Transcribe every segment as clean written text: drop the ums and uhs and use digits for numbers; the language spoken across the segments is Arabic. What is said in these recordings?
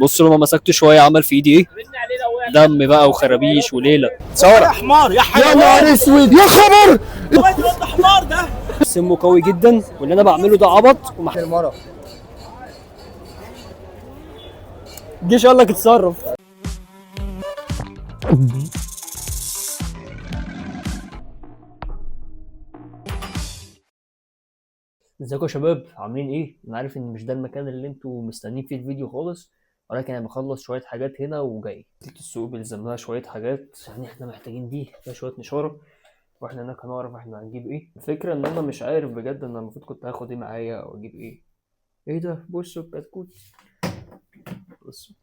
بص لما مسكته شويه عمل في ايدي ايه؟ دم بقى وخرابيش وليله. صور يا حمار يا حيوان. يا نهار اسود يا خبر. ده حمار ده. سمه قوي جدا واللي انا بعمله ده عبط المرة الجيش قال لك اتصرف. ازيكم يا شباب عاملين ايه؟ انا عارف ان مش ده المكان اللي انتوا مستنيين فيه الفيديو خالص، ولكن انا بخلص شويه حاجات هنا وجاي. السوق بيلزم لها شويه حاجات، يعني احنا محتاجين دي فيها شويه نشاره، واحنا هناك هنعرف احنا هنجيب ايه. الفكره ان انا مش عارف بجد ان المفروض كنت هاخد ايه معايا او اجيب ايه. ايه ده؟ بصوا الكتكوت، بصوا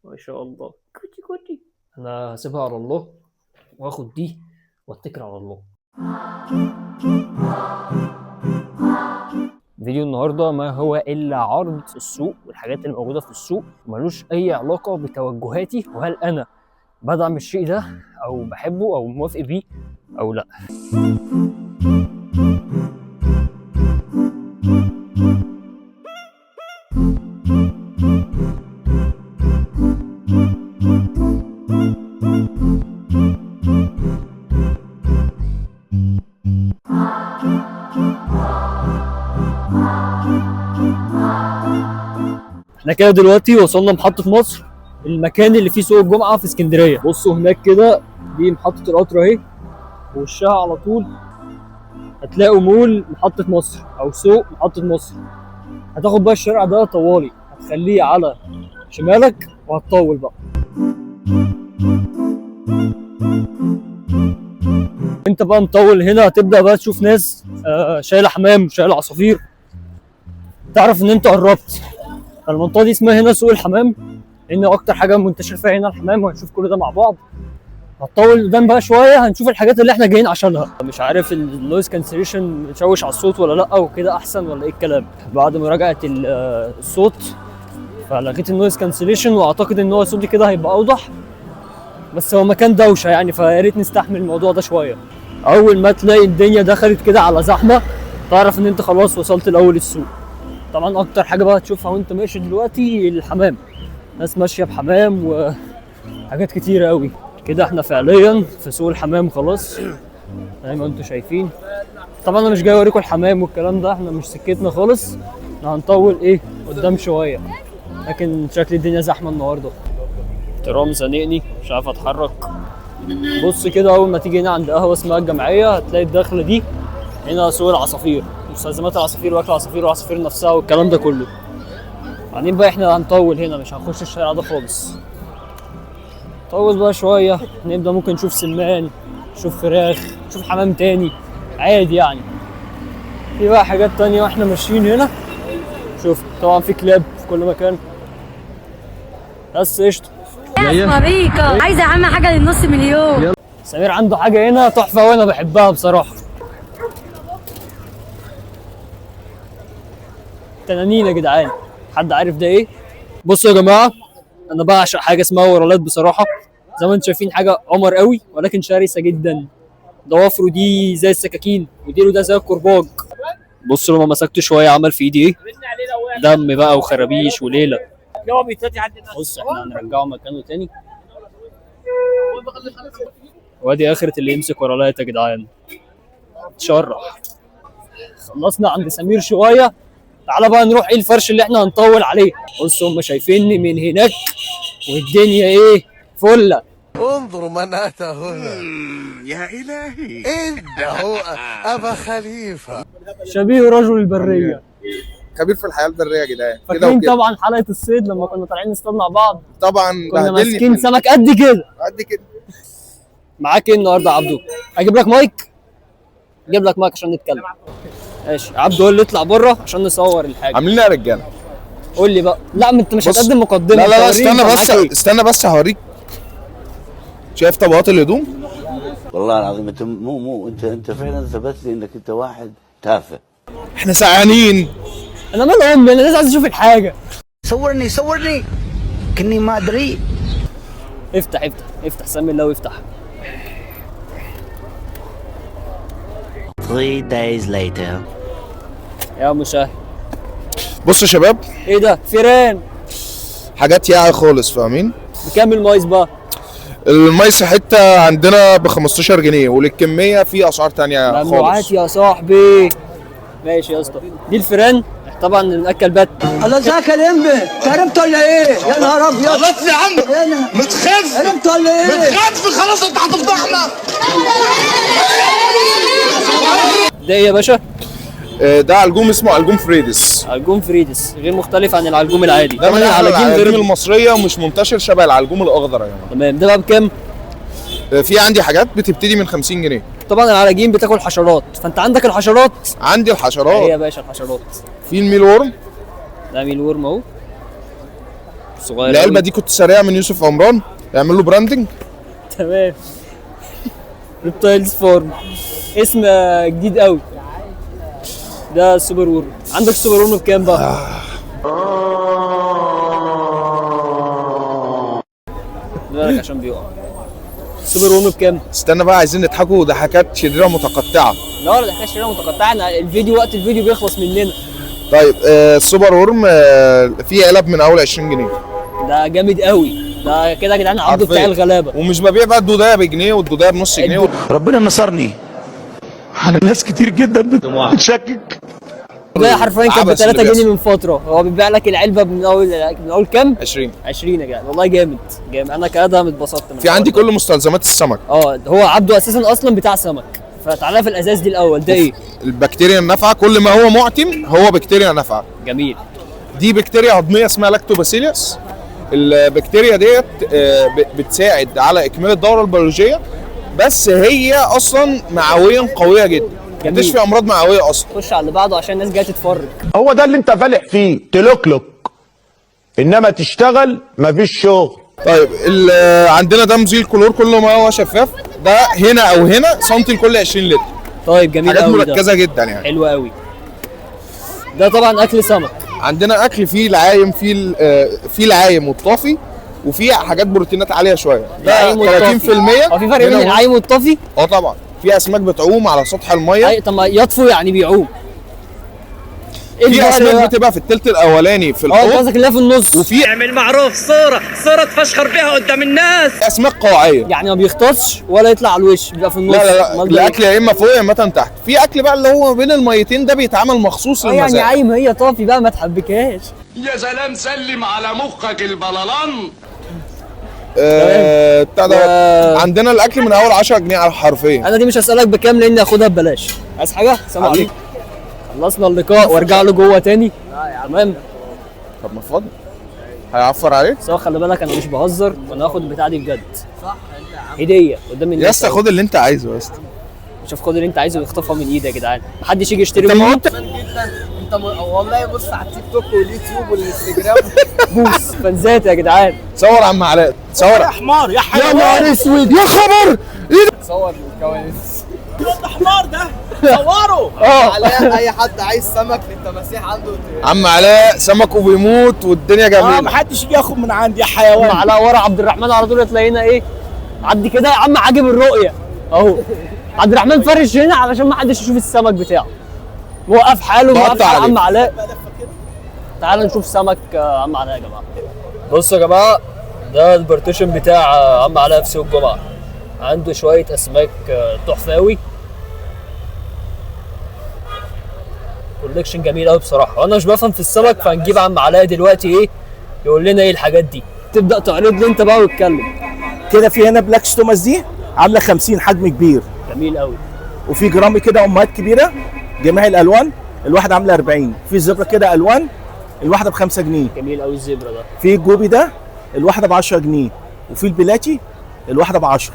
ما شاء الله كوتي كوتي. انا هسيبها على الله واخد دي واتكل على الله. فيديو النهارده ما هو الا عرض السوق والحاجات اللي موجوده في السوق، ملوش اي علاقه بتوجهاتي وهل انا بدعم الشيء ده او بحبه او موافق بيه او لا. احنا كده دلوقتي وصلنا محطة مصر، المكان اللي فيه سوق الجمعة في اسكندرية. بصوا هناك كده دي محطة القطر اهي، ووشها على طول هتلاقوا مول محطة مصر او سوق محطة مصر. هتاخد بقى الشارع ده طوالي، هتخليه على شمالك وهتطول بقى. انت بقى مطول هنا هتبدأ بقى تشوف ناس شايلة حمام شايلة عصافير، تعرف ان انت قربت. المنطقة دي اسمها هنا سوق الحمام، لأن أكتر حاجة منتشر فيها هنا الحمام، وهنشوف كل ده مع بعض. هتطول قدام بقى شوية هنشوف الحاجات اللي احنا جايين عشانها. مش عارف النويز كانسليشن مشوش على الصوت ولا لأ، وكده أحسن ولا إيه الكلام. بعد مراجعة الصوت فلغيت النويز كانسليشن، وأعتقد إن هو صوتي كده هيبقى أوضح، بس هو مكان دوشة يعني، فيا ريت نستحمل الموضوع ده شوية. أول ما تلاقي الدنيا دخلت كده على زحمة تعرف إن أنت خلاص وصلت لأول السوق. طبعا اكتر حاجه بقى تشوفها وانت ماشي دلوقتي الحمام، ناس ماشيه بحمام وحاجات كتيره قوي كده. احنا فعليا في سوق الحمام خلاص زي ما انتم شايفين. طبعا انا مش جاي اوريكم الحمام والكلام ده، احنا مش سكتنا خالص، احنا هنطول ايه قدام شويه، لكن شكل الدنيا زحمه النهارده. ترام زنقني مش عارف اتحرك. بص كده اول ما تيجي هنا عند قهوه اسمها الجمعيه هتلاقي الدخله دي هنا سوق العصافير، مستلزمات العصافير واكل العصافير والعصافير نفسها والكلام ده كله. بعدين بقى احنا هنطول هنا، مش هنخش الشارع ده خالص. نطول بقى شويه، نبدا ممكن نشوف سمان، نشوف فراخ، نشوف حمام تاني عادي يعني. في بقى حاجات تانية واحنا ماشيين هنا. شوف طبعا في كلاب في كل مكان، بس قشطه. ماريكا عايزه اهم حاجه للنص مليون. سمير عنده حاجه هنا تحفه وانا بحبها بصراحه، تنانين يا جدعان. حد عارف ده ايه؟ بصوا يا جماعه انا بعشق حاجه اسمها ورالات بصراحه. زي ما انتم شايفين حاجه قمر قوي ولكن شرسه جدا. ضوافره دي زي السكاكين وديله ده زي الكرباج. بصوا لما مسكته شويه عمل في ايدي ايه؟ دم بقى وخرابيش وليله. بص احنا هنرجعه مكانه تاني. وادي اخره اللي يمسك ورالات يا جدعان. اتشرح. خلصنا عند سمير شويه، تعالى بقى نروح ايه الفرش اللي احنا هنطول عليه. بصوا هم شايفيني من هناك والدنيا ايه فله. انظر من اتى هنا. يا الهي انه ابا خليفه شبيه رجل البريه، خبير في الحياة البرية يا جدعان. فاكرين طبعا حلقه الصيد لما كنا طالعين نصطاد مع بعض؟ طبعا كنا ماسكين سمك قد كده. قد كده. معاك ايه النهارده يا عبدو؟ اجيب لك مايك؟ اجيب لك مايك عشان نتكلم. ماشي عبدو قول لي اطلع بره عشان نصور الحاجه. عاملين ايه يا رجاله؟ قول لي بقى. لا ما انت مش هتقدم مقدمه. لا لا لا وريني استنى بس هوريك. شايف طبقات الهدوم؟ والله العظيم انت مو انت فعلا ثبت لي انك انت واحد تافه. احنا سقعانين. انا مال امي، انا لازم عايز اشوف الحاجه. صورني كني ما ادري. افتح سمي الله وافتح. 3 days later. يا مشاهد بصوا يا شباب، ايه ده؟ فيران. حاجات ياعي خالص، فاهمين؟ بكام المايس بقى؟ الميس حته عندنا ب 15 جنيه، وللكميه في اسعار تانية ممنوعات خالص. يا صاحبي. ماشي يا اسطى. دي الفيران طبعا بناكل بات. الله ازيك يا لمبي؟ هربت ولا ايه؟ يا نهار ابيض. خلاص يا عم متخف هربت ولا ايه؟ متخف خلاص انت هتفضحنا. ده ايه يا باشا؟ ده علجوم اسمه علجوم فريدس. علجوم فريدس غير مختلف عن العلجوم العادي. ده من طبعاً احلى العلاجين العلاجين غير. المصريه ومش منتشر شبه العلجوم الاخضر يا جماعه. تمام. ده بقى بكام؟ في عندي حاجات بتبتدي من 50 جنيه. طبعا العلاجين بتاكل حشرات، فانت عندك الحشرات. عندي ايه يا الحشرات، باشا الحشرات؟ في الميل وورم. ده ميل ورم اهو. صغير العلبه أوي. دي كنت سريع من يوسف عمران، يعمل له براندنج. تمام. ريبتايلز فورم. اسم جديد قوي. ده السوبر وورم. عندك السوبر وورم بكام بقى؟ بالك عشان بيقع. السوبر وورم بكام؟ استنى بقى، عايزين نضحكوا ضحكات شريره متقطعه. لا ده احنا اشترينا متقطعه، الفيديو وقت الفيديو بيخلص مننا. طيب السوبر وورم فيه علب من اول 20 جنيه. ده جامد قوي. ده كده يا جدعان عبده بتاع حرفياً. الغلابه. ومش ببيع بقى الدودايه بجنيه والدودايه بنص جنيه. ربنا نصرني على ناس كتير جدا بتشكك. ده حرفيا كان ب عبث 3 اللي جنيه من فتره. هو بيبيع لك العلبه من اول كام؟ 20. 20 يا جدعان. والله جامد جامد. انا كادم اتبسطت من في عندي كل مستلزمات السمك. هو عبده اساسا اصلا بتاع سمك. فتعالى في الازاز دي الاول. ده ايه؟ البكتيريا النافعه، كل ما هو معتم هو بكتيريا نافعه. جميل. دي بكتيريا هضميه اسمها لاكتوباسيليوس. البكتيريا ديت بتساعد على اكمال الدوره البيولوجيه، بس هي اصلا معويا قويه جدا، جميل. بتشفي امراض معويه اصلا. خش على اللي بعده عشان الناس جايه تتفرج. هو ده اللي انت فالح فيه تلوكلوك، انما تشتغل مفيش شغل. طيب عندنا ده مزيل كلور، كل ما هو شفاف. ده هنا او هنا سنتي لكل 20 لتر. طيب جميل حاجات قوي ده. مركزه جدا يعني. حلو قوي. ده طبعا اكل سمك. عندنا اكل فيه العايم، فيه العايم والطافي، وفي حاجات بروتينات عاليه شويه. ده 30%. هو في فرق بين هنا العايم والطافي؟ طبعا في اسماك بتعوم على سطح الميه. اي طب ما يطفو يعني بيعوم. ايه في الفرق اسماك بقى؟ بتبقى في الثلث الاولاني في انت الحوض، قصدك اللي هي في النص. وفي اعمل معروف صورة تفشخر بيها قدام الناس. اسماك قاعيه. يعني ما بيغطسش ولا يطلع على الوش، بيبقى في النص. لا أمال ده إيه؟ الاكل يا اما فوق يا اما تحت. في اكل بقى اللي هو بين الميتين ده بيتعمل مخصوص يعني للمزارع. عايم هي طافي بقى ما تحبكهاش. يا سلام، سلم على مخك البلالان. بتاع ده. عندنا الاكل من اول 10 جنيه على حرفيا. انا دي مش هسألك بكام لاني هاخدها ببلاش. عايز حاجة؟ سلام حبيبي. عليكم. خلصنا اللقاء وارجع له جوه تاني. تمام. طب ما اتفضل، هيعفر عليك. بس هو خلي بالك انا مش بهزر وانا هاخد البتاع دي بجد. صح. هدية قدام الناس. يا اسطى خد اللي انت عايزه يا اسطى. شوف خد اللي انت عايزه ويخطفها من ايدي يا جدعان. محدش يجي يشتري انت ما مني. قلت انت والله بص على التيك توك واليوتيوب والانستجرام. بوس فانزات يا جدعان. صور عم علاء، صور. يا حمار يا يا حيوان. نهار اسود يا خبر. ايه ده؟ صور الكواليس. ده حمار ده. صوره. اه اي حد عايز سمك للتماسيح عنده. عم علاء سمكه بيموت والدنيا جميله. محدش يجي ياخد من عندي يا حيوان. على ورا عبد الرحمن على طول تلاقينا ايه. عدي كده يا عم عاجب الرؤيه اهو. عبد الرحمن فرش هنا علشان ما حدش يشوف السمك بتاعه. موقف حاله موقف بقطع على عليه. عم علاء. تعالوا نشوف سمك عم علاء يا جماعه. بصوا يا جماعه ده البارتيشن بتاع عم علاء في سوق الجمعه. عنده شويه اسماك تحفه قوي. كولكشن جميل قوي بصراحه. وانا مش بفهم في السمك فهنجيب عم علاء دلوقتي ايه يقول لنا ايه الحاجات دي. تبدا تعرض لي انت بقى وتتكلم. كده في هنا بلاك ستوماس دي عامله 50 حجم كبير، جميل قوي. وفي جرامي كده امهات كبيره جميع الالوان، الواحده عامله 40. في زبره كده الوان، الواحده ب 5 جنيه. جميل قوي الزبره ده. في الجوبي ده الواحده ب 10 جنيه، وفي البلاتي الواحده ب 10.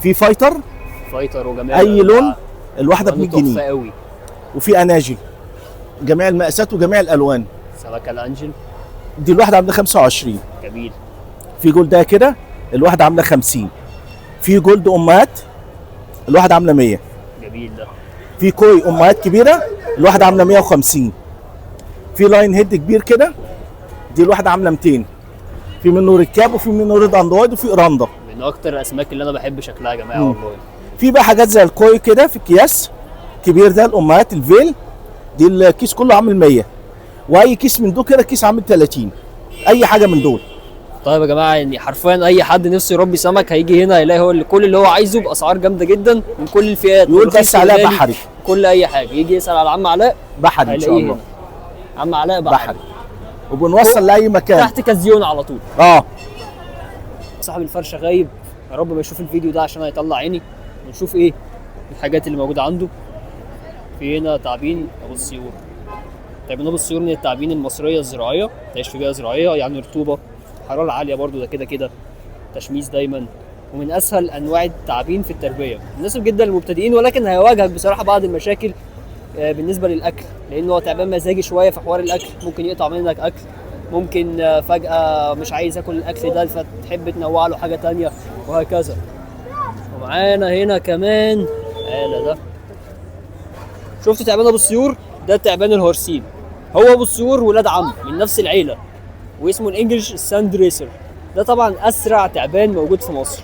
في فايتر فايتر وجمال اي لون الواحده ب 100 تحفه جنيه. قوي. وفي اناجل جميع المقاسات وجميع الالوان، سمكه الانجل دي الواحده عامله 25. جميل. في جولد كده الواحده عامله 50. في جولد امهات الواحده عامله 100. جميل ده. في كوي امهات كبيره الواحده عامله 150. في لاين هيد كبير كده دي الواحده عامله 200. في منه ركاب وفي منه ريد اندرويد وفي اوراندا. من اكتر الاسماك اللي انا بحب شكلها يا جماعه والله. في بقى حاجات زي الكوي كده في اكياس كبير ده الامهات الفيل دي الكيس كله عامل 100. واي كيس من دول كده كيس عامل 30. اي حاجه من دول. طيب يا جماعه يعني حرفيا اي حد نفسه يربي سمك هيجي هنا هيلاقي هو كل اللي هو عايزه باسعار جامده جدا من كل الفئات. يقول رخيص بس علاء وغالي، بحري. كل اي حاجه يجي يسال على عم علاء بحري ان شاء هيلاقيه الله. هنا. عم علاء بحري. وبنوصل لاي مكان. تحت كازيون على طول. صاحب الفرشه غايب، يا رب ما يشوف الفيديو ده عشان هيطلع عيني. ونشوف ايه الحاجات اللي موجوده عنده. في هنا تعابين ابو السيور. تعابين ابو السيور من التعابين المصريه الزراعيه، تعيش في بيئه زراعيه يعني رطوبه، حراره عاليه برضو، ده كده كده تشميس دايما، ومن اسهل انواع التعابين في التربيه، مناسب جدا للمبتدئين، ولكن هيواجهك بصراحه بعض المشاكل بالنسبه للاكل، لان هو تعبان مزاجي شويه في حوار الاكل، ممكن يقطع منك اكل، ممكن فجاه مش عايز ياكل الاكل ده فتحب تنوع له حاجه تانية وهكذا. ومعانا هنا كمان ده شفتوا تعبان ابو السيور؟ ده تعبان الهورسين، هو ابو السيور ولاد عم من نفس العيله، واسمه الانجليش ساند ريسر. ده طبعا اسرع تعبان موجود في مصر.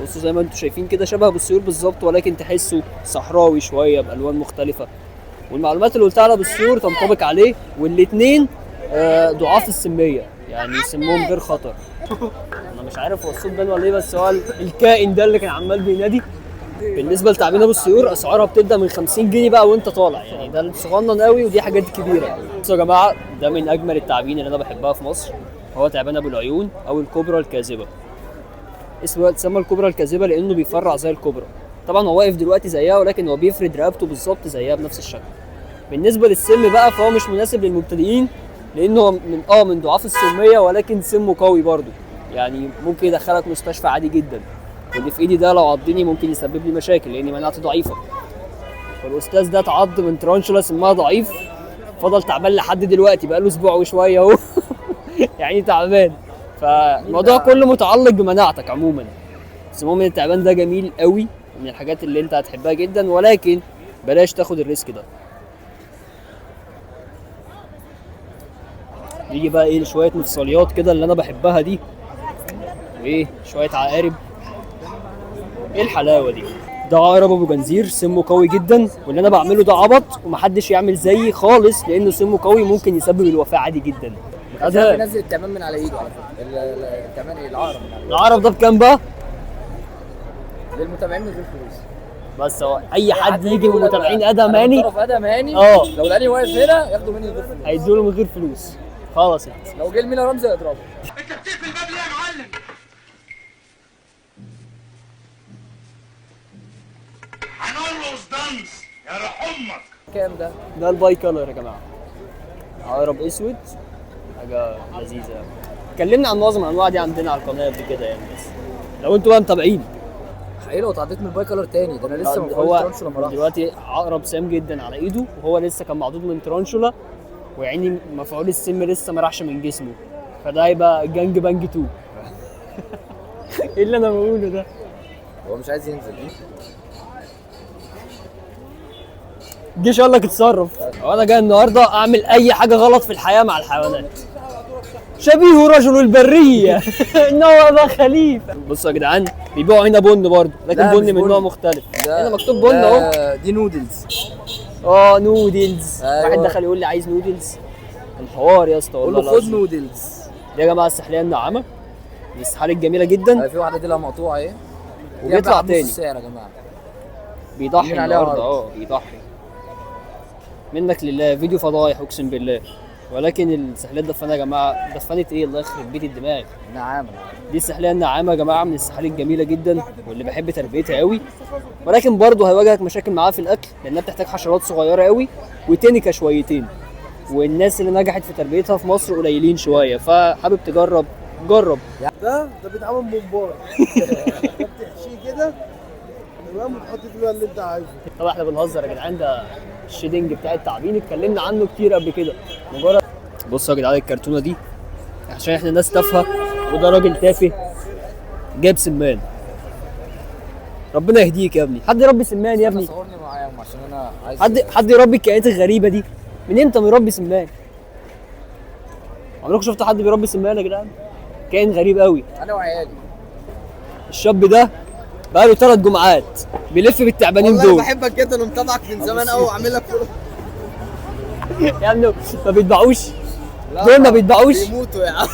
بصوا زي ما انتم شايفين كده شبه ابو السيور بالظبط، ولكن تحسه صحراوي شويه بالوان مختلفه. والمعلومات اللي قلتها على ابو السيور تنطبق عليه، والاثنين ضعاف السميه، يعني سمهم غير خطر. انا مش عارف هو الصوت بان ولا ايه، بس هو الكائن ده اللي كان عمال بينادي. بالنسبه لتعابين ابو السيور اسعارها بتبدا من 50 جنيه بقى وانت طالع، يعني ده الصغنن قوي ودي حاجات كبيره. بصوا يا جماعه ده من اجمل التعابين اللي انا بحبها في مصر، هو تعبان ابو العيون او الكوبرا الكاذبه. اسمه اتسمى الكوبرا الكاذبه لانه بيفرع زي الكوبرا. طبعا هو واقف دلوقتي زيها، ولكن هو بيفرد رقبته بالظبط زيها بنفس الشكل. بالنسبه للسم بقى فهو مش مناسب للمبتدئين، لانه هو من ضعاف السميه، ولكن سمه قوي برضه، يعني ممكن يدخلك مستشفى عادي جدا. واللي في ايدي ده لو عضني ممكن يسبب لي مشاكل لاني مناعتي ضعيفه. والاستاذ ده اتعض من ترانشولا سمها ضعيف، فضل تعبان لحد دلوقتي بقاله اسبوع وشويه اهو. يعني تعبان. فالموضوع كله متعلق بمناعتك عموما. بس المهم ان التعبان ده جميل قوي، من الحاجات اللي انت هتحبها جدا، ولكن بلاش تاخد الريسك ده. يجي بقى ايه شويه مفصليات كده اللي انا بحبها دي، وايه شويه عقارب. ايه الحلاوه دي؟ ده عقرب ابو جنزير، سمه قوي جدا، واللي انا بعمله ده عبط ومحدش يعمل زيي خالص، لانه سمه قوي ممكن يسبب الوفاه عادي جدا. ده بينزل التمام من على ايده على فكره. التمام ايه العقرب من على العقرب ده بكام بقى؟ للمتابعين من غير فلوس. بس هو اي حد يجي من المتابعين ادم هاني طرف ادم هاني لو لقاني واقف هنا ياخدوا مني من غير فلوس، هيدوا له من غير فلوس خلاص. لو جه المينا رمزي هيضربه. انت بتقفل الباب ليه يا معلم؟ هنرقص دانس يا روح امك. كام ده؟ ده الباي كولر يا جماعه، عقرب اسود، حاجه لذيذه يعني. اتكلمنا عن معظم الانواع دي عندنا على القناه قبل كده يعني، بس لو انتوا بقى متابعين. ايه لو اتعديت من الباي كولر تاني؟ ده انا لسه ما هو ترانشولا ما راحش. دلوقتي عقرب سام جدا على ايده، وهو لسه كان معضود من ترانشولا، ويعني مفعول السم لسه ما راحش من جسمه، فده هيبقى جانج بانج 2. ايه اللي انا بقوله ده؟ هو مش عايز ينزل. الجيش قال لك اتصرف. وانا جاي النهارده اعمل اي حاجه غلط في الحياه مع الحيوانات. شبيه رجل البريه. نوى خليفه. بصوا يا جدعان بيبيعوا هنا بن برضه، لكن بن من نوع مختلف. هنا مكتوب بن اهو. دي نودلز. نودلز. أيوة. واحد دخل يقول لي عايز نودلز. الحوار يا اسطى والله. قول له خد نودلز. دي يا جماعه السحليه الناعمه، دي السحالي الجميله جدا. في واحده دي لها مقطوعه اهي، وبيطلع تاني. السعر يا جماعه بيضحي النهارده بيضحي منك لله. فيديو فضايح اقسم بالله. ولكن السحليه الدفانه يا جماعه، دفانه ايه الله يخرب بيت الدماغ. نعامه. دي السحليه النعامه يا جماعه من السحالي الجميله جدا، واللي بحب تربيتها قوي، ولكن برضه هيواجهك مشاكل معاها في الاكل، لانها بتحتاج حشرات صغيره قوي وتنكه شويتين، والناس اللي نجحت في تربيتها في مصر قليلين شويه، فحابب تجرب جرب. ده بيتعمل بمبار. بتحشيه كده تمام وتحط فيه اللي انت عايزه. طبعا احنا بنهزر يا جدعان، ده الشيدنج بتاع التعابين اتكلمنا عنه كتير قبل كده. مجرد بصوا يا جدعان الكرتونه دي، عشان احنا ناس تافهه وده راجل تافه جايب سمان. ربنا يهديك يا ابني. حد يربي سمان يا ابني؟ صورني معاهم عشان انا عايز حد يربي الكائنات الغريبه دي. من امتى مربي سمان؟ عمركم شفتوا حد بيربي سمان يا جدعان؟ كائن غريب قوي. انا وعيالي. الشاب ده بقاله 3 جمعات بيلف بالتعبانين دول. والله بحبك جدا ومتابعك من زمان قوي وعامل لك يا ابني ما بيتباعوش. دول ما بيتباعوش بيموتوا يا عم.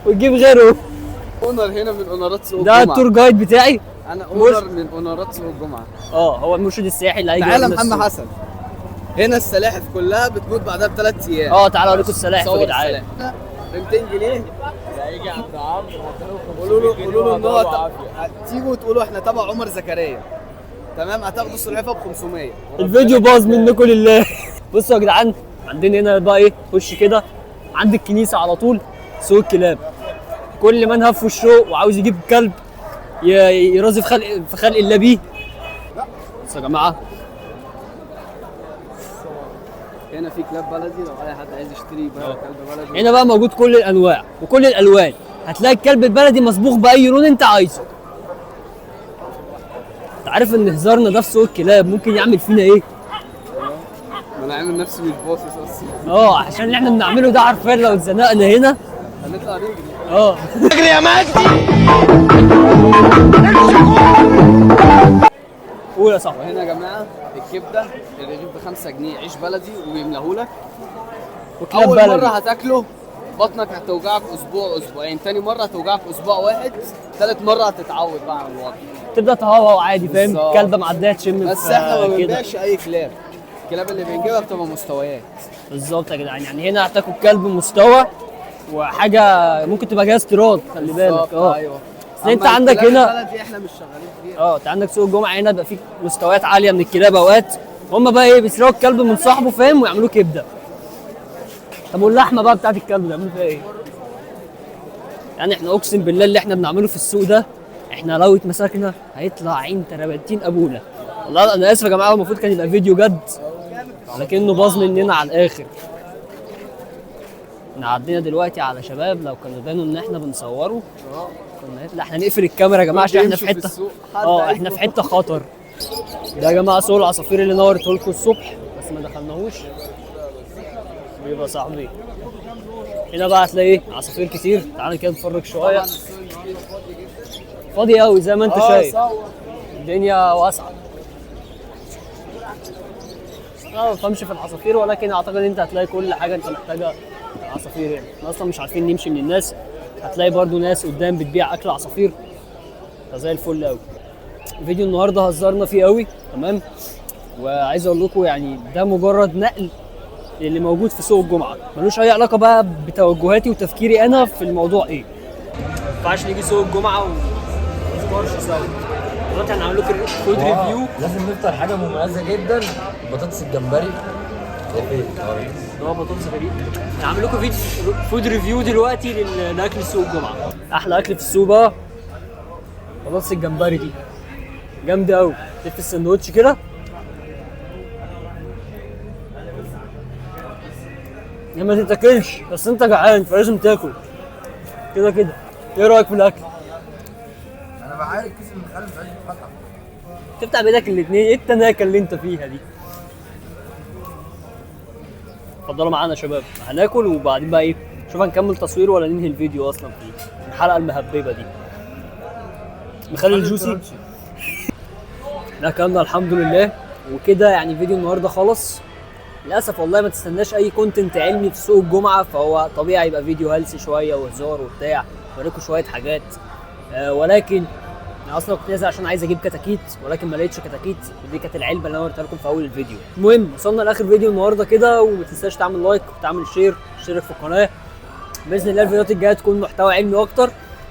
وتجيب غيره. اونر هنا من اونرات سوق ده الجمعه. التور جايد بتاعي. انا اونر من اونرات سوق الجمعه. هو المرشد السياحي اللي هيجي تعالى يعمل محمد السوق. حسن. هنا السلاحف كلها بتموت بعدها ب3 ايام. تعالوا اوريكم السلاحف يا جدعان. ب 200 جنيه هيجي عند عمرو قولوا له ان هو تيجوا تقولوا احنا تبع عمر زكريا تمام، هتاخدوا السلحفاه ب 500. الفيديو باظ منكم لله. بصوا يا جدعان، عندنا هنا بقى ايه، خش كده عند الكنيسه على طول سوق الكلاب. كل من هف وشه وعاوز يجيب كلب يرازف في خلق الله بيه. بصوا يا جماعه، هنا في كلاب بلدي لو اي حد عايز يشتري بقى كلب بلدي. هنا بقى موجود كل الانواع وكل الالوان. هتلاقي الكلب البلدي مصبوغ باي لون انت عايزه. انت عارف ان هزارنا ده في سوق الكلاب ممكن يعمل فينا ايه؟ ما انا عامل نفسي مش باصص اصلا. عشان اللي احنا بنعمله ده عارفين لو اتزنقنا هنا هنطلع نجري. اجري يا مجدي. قول يا صاحبي. وهنا يا جماعه الكبده الرغيف ب5 جنيه عيش بلدي وبيملاهولك. وكلاب اول بلدي. مره هتاكله بطنك هتوجعك اسبوع اسبوعين، تاني مره هتوجعك اسبوع واحد، تالت مره هتتعود بقى على الوضع. تبدا تهوهو عادي، فاهم؟ بالظبط. كلبه معديه تشم بس في احنا ما كده. بنبيعش اي كلاب. الكلاب اللي بنجيبها بتبقى مستويات. بالظبط يا جدعان، يعني هنا هتاكل كلب مستوى وحاجه ممكن تبقى جهاز استيراد، خلي بالك. ايوه. بس انت عندك هنا البلدي احنا مش شغالين فيها. انت عندك سوق الجمعه هنا بيبقى فيه مستويات عاليه من الكلاب اوقات. هم بقى ايه، بيسرقوا الكلب من صاحبه، فاهم؟ ويعملوه كبده. طب واللحمه بقى بتاعت الكلب بيعملوا فيها ايه؟ يعني احنا اقسم بالله اللي احنا بنعمله في السوق ده، احنا لو اتمسكنا هيطلع عين تربتين ابونا. والله انا اسف يا جماعه، المفروض كان يبقى فيديو جد لكنه باظ مننا على الاخر. احنا عدينا دلوقتي على شباب، لو كانوا بانوا ان احنا بنصوره كنا احنا نقفل الكاميرا يا جماعه عشان احنا في حته احنا في حته خطر. ده يا جماعه سوق العصافير اللي نورته لكم الصبح بس ما دخلناهوش. بيبقى صاحبي هنا بقى هتلاقي عصافير كتير. تعالى كده نتفرج شويه. فاضي قوي زي ما انت شايف، الدنيا واسعه. انا ما بفهمش في العصافير، ولكن اعتقد انت هتلاقي كل حاجه انت محتاجها عصافير هنا. احنا اصلا مش عارفين نمشي من الناس، هتلاقي برضو ناس قدام بتبيع اكل عصافير، فزي الفل قوي. فيديو النهارده هزرنا فيه قوي، تمام؟ وعايز اقول لكم يعني ده مجرد نقل اللي موجود في سوق الجمعه، ملوش اي علاقه بقى بتوجهاتي وتفكيري انا في الموضوع ايه. ما ينفعش نيجي سوق الجمعه ونفطرش سوا. دلوقتي هنعمل لكم فود ريفيو. لازم نفطر حاجه مميزه جدا، بطاطس الجمبري. بطاطس غريب. هنعمل لكم فيديو فود ريفيو دلوقتي لاكل سوق الجمعه. احلى اكل في السوق بقى بطاطس الجمبري دي، جامده قوي. تلف السندوتش كده يا ما تتاكلش، بس انت جعان فلازم تاكل كده كده. ايه رايك في الاكل؟ انا بعارف كيس المخلل مش عايز يتفتح. تفتح بايدك الاثنين، ايه التناكه اللي انت فيها دي؟ اتفضلوا معانا يا شباب، هناكل وبعدين بقى ايه، شوف هنكمل تصوير ولا ننهي الفيديو اصلا في الحلقه المهببه دي. مخلي الجوسي. لا كلامنا الحمد لله. وكده يعني فيديو النهارده خلص. للاسف والله ما تستناش اي كونتنت علمي في سوق الجمعه، فهو طبيعي يبقى فيديو هلسي شويه وهزار وبتاع، اوريكم شويه حاجات. ولكن انا اصلا كنت نازل عشان عايز اجيب كتاكيت، ولكن ما لقيتش كتاكيت، ودي كانت العلبه اللي انا وريتها لكم في اول الفيديو. المهم وصلنا لاخر فيديو النهارده كده، وما تنساش تعمل لايك وتعمل شير وتشترك في القناه. باذن الله الفيديوهات الجايه تكون محتوى علمي اكتر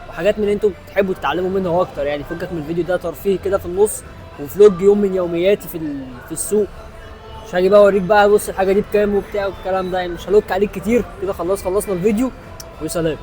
وحاجات من اللي انتم بتحبوا تتعلموا منها اكتر. يعني فكك من الفيديو ده ترفيه كده في النص، وفلوج يوم من يومياتي في السوق. مش هاجي بقى اوريك بقى بص الحاجه دي بكام وبتاع والكلام ده، يعني مش هلوك عليك كتير كده. خلصنا الفيديو وسلام.